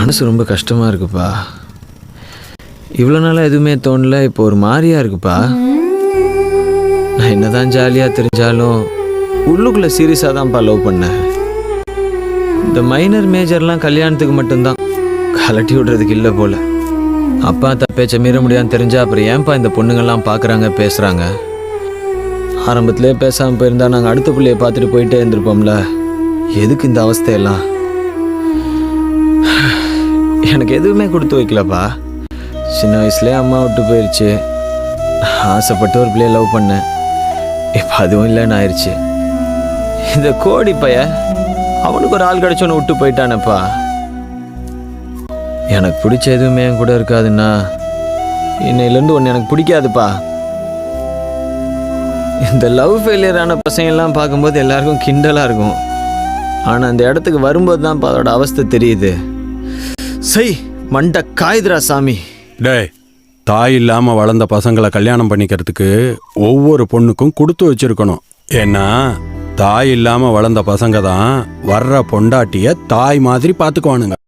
மனசு ரொம்ப கஷ்டமாக இருக்குப்பா. இவ்வளோ நாளாக எதுவுமே தோணல, இப்போ ஒரு மாதிரியாக இருக்குப்பா. நான் என்னதான் ஜாலியாக தெரிஞ்சாலும் உள்ளுக்குள்ளே சீரியஸாக தான்ப்பா லவ் பண்ணேன். இந்த மைனர் மேஜர்லாம் கல்யாணத்துக்கு மட்டும்தான், கலட்டி விடுறதுக்கு இல்லை போல். அப்பா பேச்சை மீற முடியாதுன்னு தெரிஞ்சா அப்புறம் ஏன்ப்பா இந்த பொண்ணுங்கள்லாம் பார்க்குறாங்க பேசுகிறாங்க? ஆரம்பத்திலே பேசாமல் போயிருந்தா நாங்கள் அடுத்த பிள்ளையை பார்த்துட்டு போயிட்டே இருந்திருப்போம்ல. எதுக்கு இந்த அவஸ்தையெல்லாம்? எனக்கு எதுவுமே கொடுத்து வைக்கலப்பா. சின்ன வயசுலேயே அம்மா விட்டு போயிடுச்சு. ஆசைப்பட்டு ஒரு பிள்ளையை லவ் பண்ணேன். இப்போ அதுவும் இல்லைன்னு ஆயிடுச்சு. இந்த கோடி பைய அவனுக்கு ஒரு ஆள் கிடச்சோன்னு விட்டு போயிட்டானப்பா. எனக்கு பிடிச்ச எதுவுமே என் கூட இருக்காதுன்னா இன்னையிலேருந்து ஒன்று எனக்கு பிடிக்காதுப்பா. இந்த லவ் ஃபெயிலியரான பசங்கள்லாம் பார்க்கும்போது எல்லாருக்கும் கிண்டலாக இருக்கும். ஆனால் அந்த இடத்துக்கு வரும்போது தான் அதோட அவஸ்தை தெரியுது. சை மண்டை காயுதுரா சாமி. டேய், தாய் இல்லாமல் வளர்ந்த பசங்களை கல்யாணம் பண்ணிக்கிறதுக்கு ஒவ்வொரு பொண்ணுக்கும் கொடுத்து வச்சிருக்கணும். ஏன்னா தாய் இல்லாமல் வளர்ந்த பசங்க தான் வர்ற பொண்டாட்டிய தாய் மாதிரி பார்த்துக்குவானுங்க.